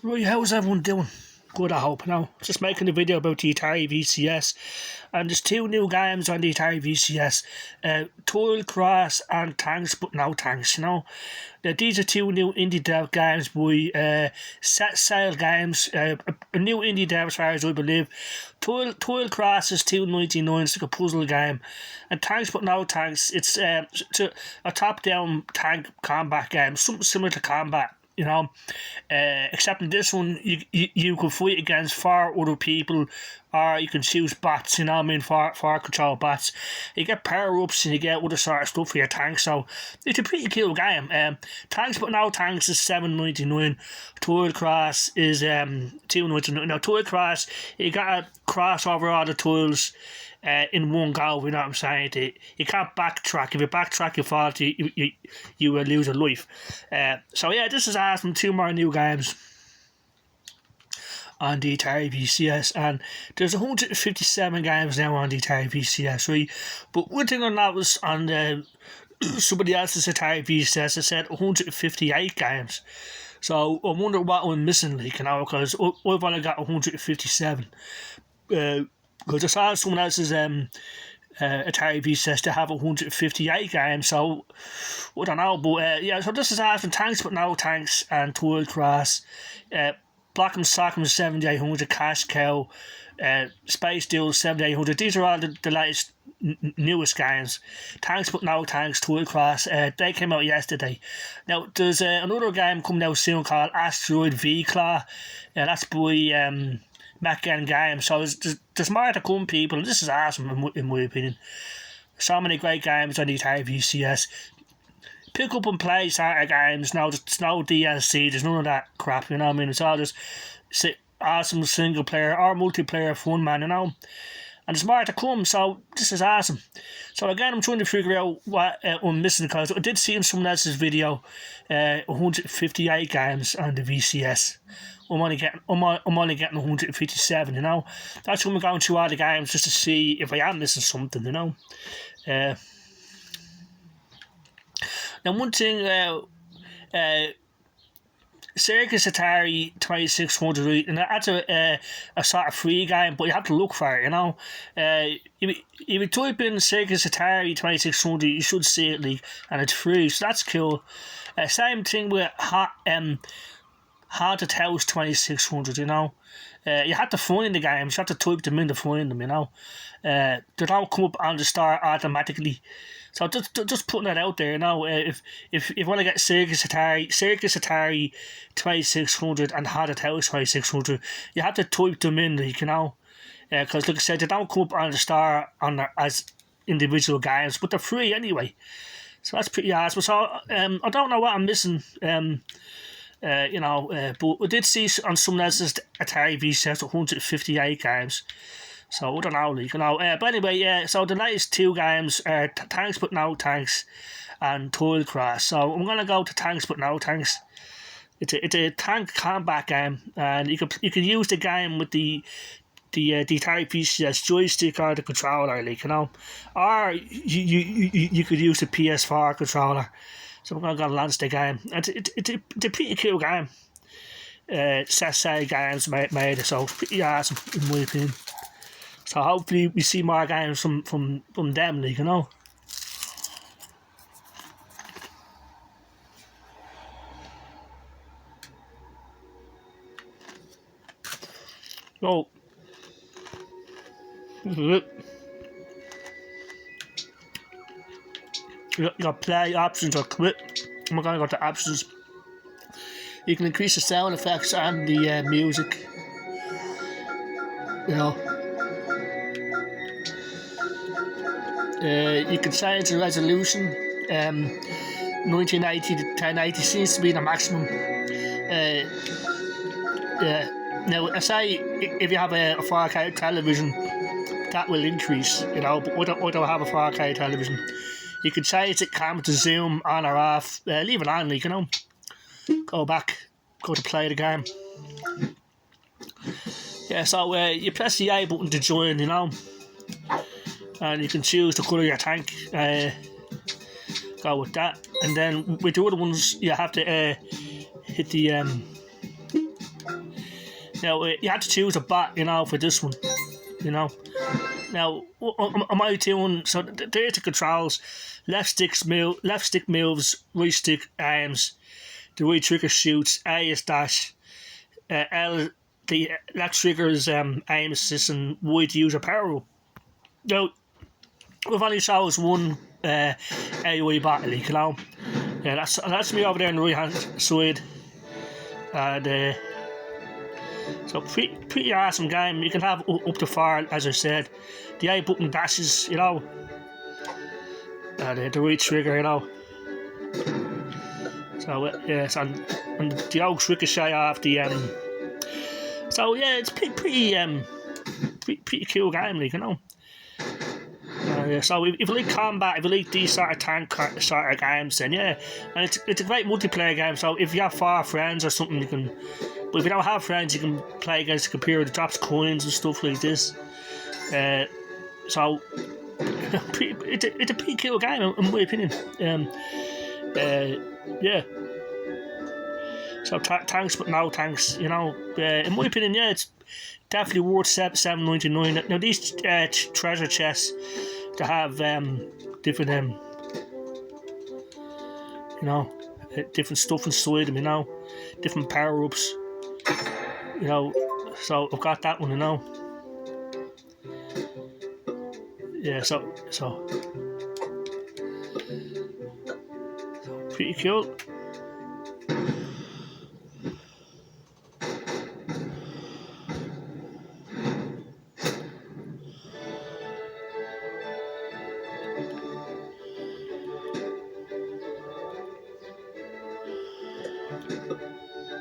Right, how's everyone doing? Good, I hope. Now, just making a video about the Atari VCS, and there's two new games on the Atari VCS, Toil Cross and Tanks But No Tanks, Now, these are two new indie dev games by Set Sail Games, a new indie dev as far as I believe. Toil Cross is $2.99, it's like a puzzle game, and Tanks But No Tanks, it's a top-down tank combat game, something similar to Combat. Except in this one, you can fight against 4 other people, or you can choose bots, for control bots. You get power-ups and you get other sort of stuff for your tank, so it's a pretty cool game. Tanks But No Tanks is $7.99. Toil Cross is $2.99. Now, Toil Cross, you gotta cross over all the toils in one go, you know what I'm saying? You can't backtrack. If you backtrack, you fall, you will lose a life. So yeah, this is awesome. 2 more new games on the Atari VCS, and there's 157 games now on the Atari VCS, right? But one thing I noticed on somebody else's Atari VCS, it said 158 games. So I wonder what I'm missing, because I've only got 157. Because I saw someone else's Atari VCS to have 158 games, so I don't know, but yeah, so this is awesome. Tanks But No Tanks and Toil Cross, Block'em Sock'em 7800, Cash Cow, Space Duel 7800. These are all the latest, newest games. Tanks But No Tanks, Toil Cross, they came out yesterday. Now, there's another game coming out soon called Asteroid V-Claw. That's by Mac-Gen Games, so there's more to come, people. This is awesome in my opinion. So many great games on the Atari VCS. Pick up and play sort of games. Now, there's no DLC, there's none of that crap, you know what I mean? It's all just awesome single player or multiplayer fun, man, And there's more to come, so this is awesome. So again, I'm trying to figure out what I'm missing, because I did see in someone else's video 158 games on the VCS. I'm only getting 157, That's when we're going through all the games just to see if I am missing something, Now, one thing, Circus Atari 2600, right? And that's a sort of free game, but you have to look for it, If you type in Circus Atari 2600, you should see it, and it's free, so that's cool. Same thing with Haunted House 2600, you have to find the games, you have to type them in to find them, They don't come up on the store automatically. So just putting that out there, if you want to get Circus Atari 2600 and Haunted House 2600, you have to type them in, because like I said, they don't come up on the store as individual games, but they're free anyway. So that's pretty awesome. So I don't know what I'm missing, but I did see on someone else's Atari VCS 158 games. So I don't know, but anyway, yeah. So the latest 2 games are Tanks But No Tanks and Toil Cross. So I'm gonna go to Tanks But No Tanks. It's a tank combat game, and you can use the game with the Atari VCS joystick or the controller, or you could use the PS4 controller. So I'm gonna launch the game. It's a pretty cool game. Set Sail Games made it, so it's pretty awesome in my opinion. So hopefully we see more games from them, So you got play options or quit. I'm gonna go to options. You can increase the sound effects and the music. You can change the resolution. 1980 to 1080 seems to be the maximum. Now, I say if you have a 4K television, that will increase, but I don't have a 4K television. You can change the camera to zoom on or off. Leave it on, Go back, go to play the game. Yeah, so you press the A button to join, and you can choose the colour of your tank. Go with that, and then with the other ones, you have to hit the Now, you had to choose a bat, for this one, Now, on my tune, so there's the controls. Left stick moves, right stick aims, the right trigger shoots, A is dash, L, the left trigger is aim assist, and Y to use a power up. Now, we've only shows one AOE battle, Yeah, that's me over there on the right hand side. And so pretty awesome game. You can have up to 4, as I said. The A button dashes, and the right trigger, So yes, and the old ricochet off the So yeah, it's pretty cool game, So if you like combat, if you like these sort of tank sort of games, then yeah, and it's a great multiplayer game. So if you have 4 friends or something, you can. But if you don't have friends, you can play against the computer that drops coins and stuff like this. So it's a pretty cool game in my opinion. Yeah. So thanks, but no thanks. In my opinion, yeah, it's definitely worth $7.99. Now these treasure chests to have different different stuff inside them. Different power ups. So I've got that one. Yeah, so pretty cool.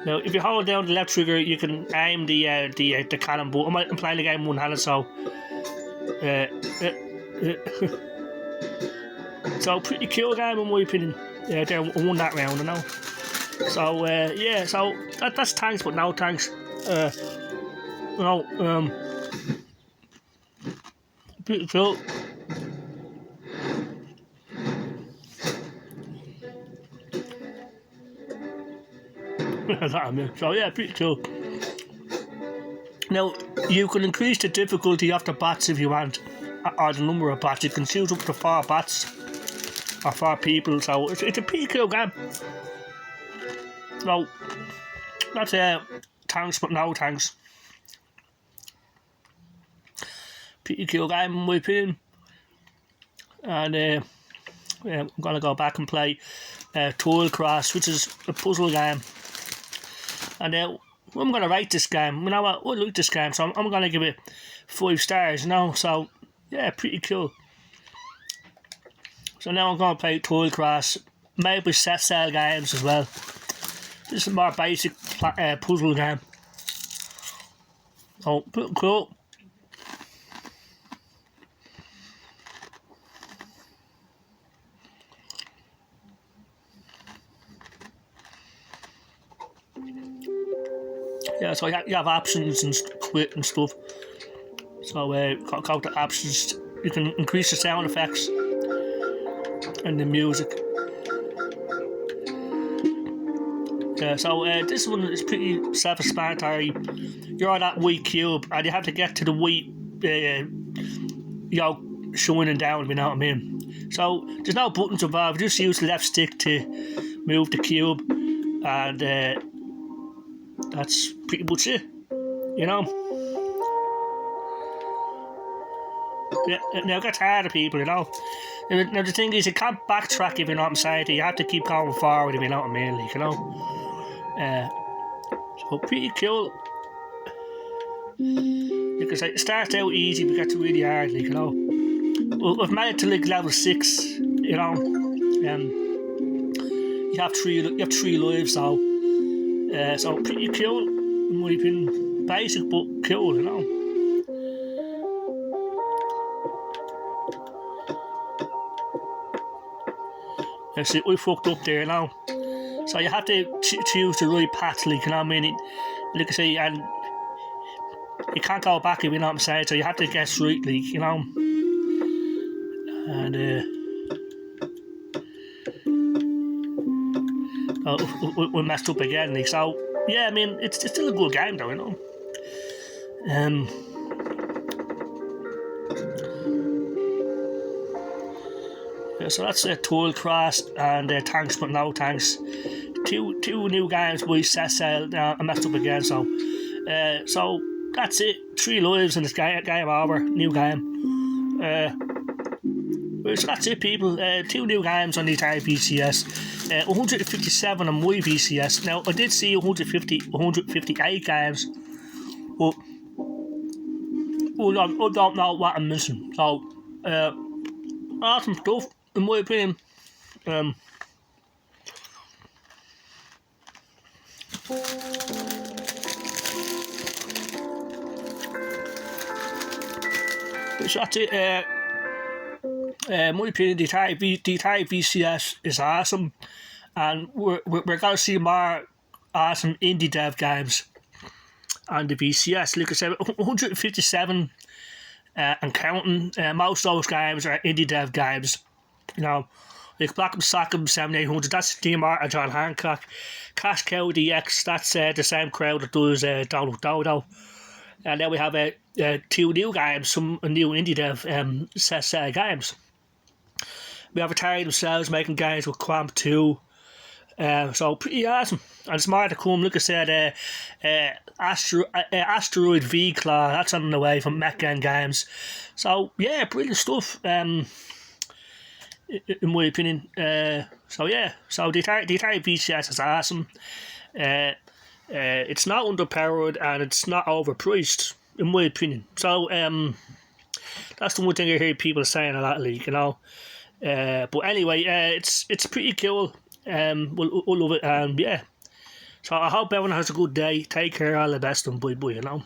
Now, if you hold down the left trigger, you can aim the cannon. But I'm playing the game one-handed, so so pretty cool game in my opinion. There, I won that round, So yeah, so that's thanks, but no thanks. Pretty cool. So yeah, pretty cool. Now you can increase the difficulty of the bats if you want, or the number of bats. You can choose up to 4 bats or 4 people. So it's a pretty cool game. So that's thanks, but no thanks. Pretty cool game in my opinion. And I'm gonna go back and play Toil Cross, which is a puzzle game. And I'm going to rate this game. I like this game, so I'm going to give it 5 stars, So, yeah, pretty cool. So now I'm going to play Toil Cross. Maybe set sail games as well. This is a more basic puzzle game. Oh, pretty cool. Yeah, so you have options and quit and stuff. So go to options. You can increase the sound effects and the music. Yeah, so this one is pretty self-explanatory. You're on that white cube, and you have to get to the white, shining down. You know what I mean? So there's no buttons involved. Just use the left stick to move the cube, and that's pretty much it, Yeah, now it gets harder, people, Now the thing is, you can't backtrack if you know what I'm saying. You have to keep going forward if you know what I mean, So pretty cool. You can say it starts out easy, but it gets really hard, Well, I've made it to level 6, You have 3 lives, so pretty cool, in my opinion. Basic but cool, Yeah, see, I fucked up there So you have to choose the right path, like I say, and you can't go back if you know what I'm saying. So you have to guess right, And we messed up again, So yeah, it's still a good game though, Yeah, so that's Tool Cross and Thanks But No Thanks. Two new games we set sail. I messed up again, so that's it. 3 lives in this game over. New game. So that's it, people. 2 new games on the Atari VCS. 157 on my VCS. Now I did see 158 games, but I don't know what I'm missing. So awesome stuff, in my opinion. So that's it. My opinion, the Atari VCS is awesome, and we're gonna see more awesome indie dev games on the VCS. Like I said, 157 and counting. Most of those games are indie dev games. You know, like Black 'em Sock 'em 7800. That's Steve Martin, John Hancock. Cash Cow DX. That's the same crowd that does Donald Dodo. And then we have 2 new games, some new indie dev games. We have Atari themselves making games with Quamp 2. So pretty awesome. And it's more to come. Like I said, Asteroid V Claw, that's on the way from Mech Games. So yeah, brilliant stuff. In my opinion. So yeah, so the Atari VCS is awesome. It's not underpowered and it's not overpriced, in my opinion. So that's the one thing I hear people saying a lot, like, you know. But anyway, it's pretty cool. We'll love it, and yeah. So I hope everyone has a good day. Take care, all the best, and bye bye, you know.